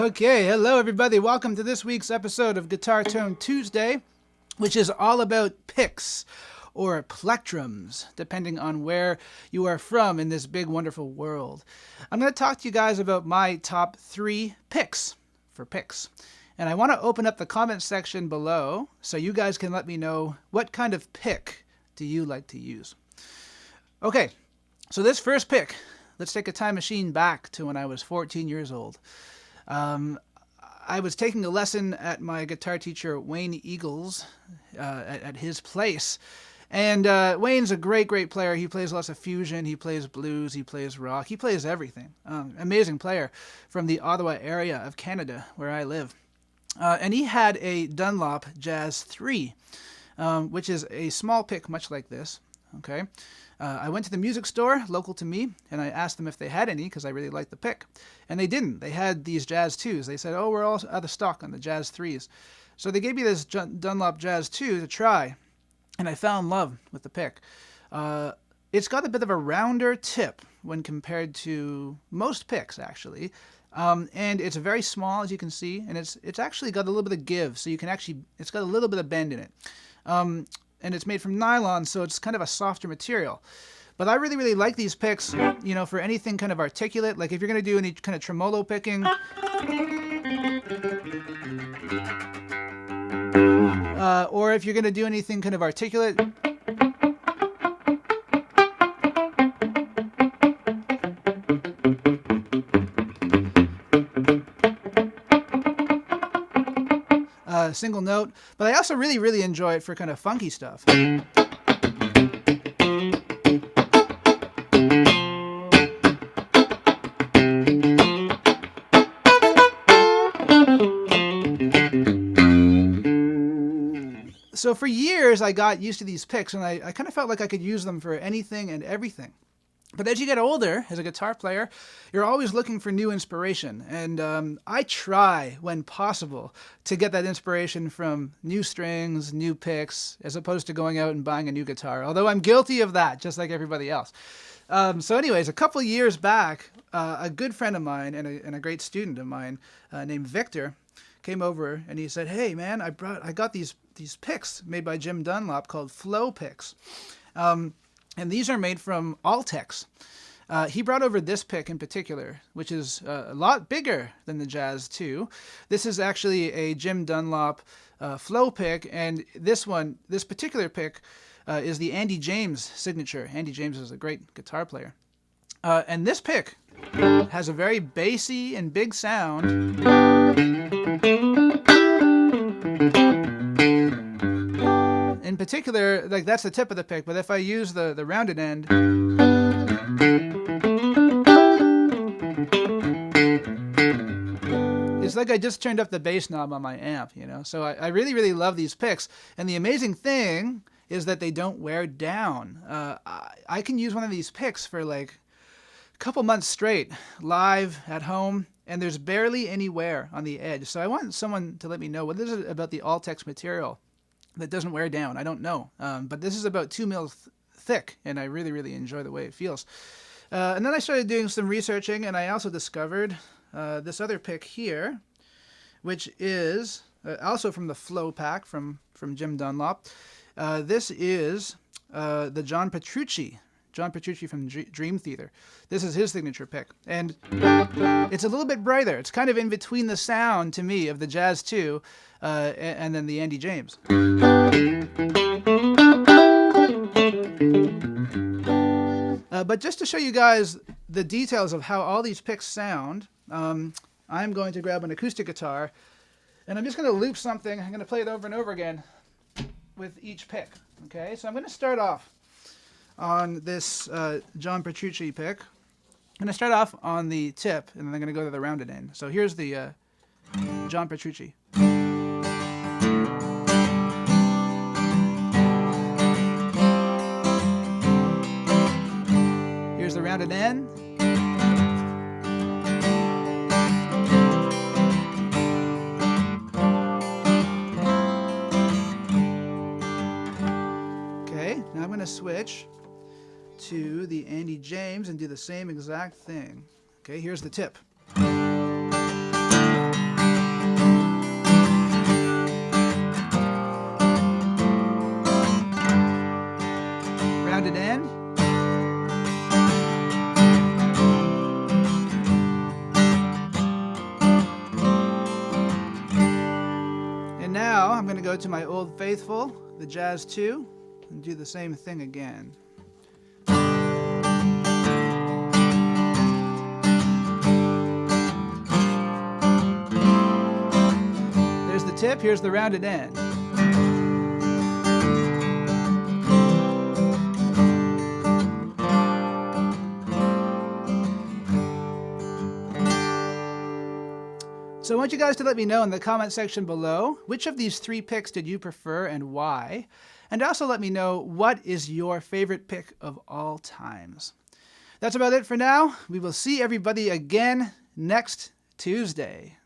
Okay, hello everybody. Welcome to this week's episode of Guitar Tone Tuesday, which is all about picks or plectrums, depending on where you are from in this big, wonderful world. I'm going to talk to you guys about my top 3 picks for picks. And I want to open up the comment section below so you guys can let me know what kind of pick do you like to use. Okay, so this first pick, let's take a time machine back to when I was 14 years old. I was taking a lesson at my guitar teacher, Wayne Eagles, at his place. And Wayne's a great player. He plays lots of fusion. He plays blues. He plays rock. He plays everything. Amazing player from the Ottawa area of Canada, where I live. And he had a Dunlop Jazz 3, which is a small pick much like this. Okay. I went to the music store local to me, and I asked them if they had any because I really liked the pick. And they didn't. They had these Jazz 2s. They said, oh, we're all out of stock on the Jazz 3s. So they gave me this Dunlop Jazz 2 to try, and I fell in love with the pick. It's got a bit of a rounder tip when compared to most picks, actually. And it's very small, as you can see, and it's actually got a little bit of give, so you can actually, it's got a little bit of bend in it. And it's made from nylon, so it's kind of a softer material. But I really like these picks, you know, for anything kind of articulate. Like if you're going to do any kind of tremolo picking, or if you're going to do anything kind of articulate. Single note, but I also really enjoy it for kind of funky stuff. So for years I got used to these picks, and I kind of felt like I could use them for anything and everything. But as you get older, as a guitar player, you're always looking for new inspiration. And I try, when possible, to get that inspiration from new strings, new picks, as opposed to going out and buying a new guitar. Although I'm guilty of that, just like everybody else. So anyways, a couple years back, a good friend of mine and a great student of mine named Victor came over, and he said, hey, man, I got these picks made by Jim Dunlop called Flow picks. And these are made from Altex. He brought over this pick in particular, which is a lot bigger than the Jazz 2. This is actually a Jim Dunlop Flow pick, and this particular pick is the Andy James signature. Andy James is a great guitar player. And this pick has a very bassy and big sound. In particular, like that's the tip of the pick, but if I use the rounded end, it's like I just turned up the bass knob on my amp, you know? So I really love these picks. And the amazing thing is that they don't wear down. I can use one of these picks for like a couple months straight, live, at home, and there's barely any wear on the edge. So I want someone to let me know what is it about the Altex material that doesn't wear down. I don't know. But this is about 2 mils thick, and I really enjoy the way it feels. And then I started doing some researching, and I also discovered this other pick here, which is also from the Flow pack from Jim Dunlop. This is the John Petrucci from Dream Theater. This is his signature pick. And it's a little bit brighter. It's kind of in between the sound, to me, of the Jazz 2 and then the Andy James. But just to show you guys the details of how all these picks sound, I'm going to grab an acoustic guitar, and I'm just going to loop something. I'm going to play it over and over again with each pick. Okay, so I'm going to start off on this John Petrucci pick. I'm going to start off on the tip, and then I'm going to go to the rounded end. So here's the John Petrucci. Here's the rounded end. Okay, now I'm going to switch to the Andy James and do the same exact thing. Okay, here's the tip. go to my old faithful, the Jazz 2, and do the same thing again. There's the tip, here's the rounded end. So I want you guys to let me know in the comment section below, which of these 3 picks did you prefer and why? And also let me know, what is your favorite pick of all times? That's about it for now. We will see everybody again next Tuesday.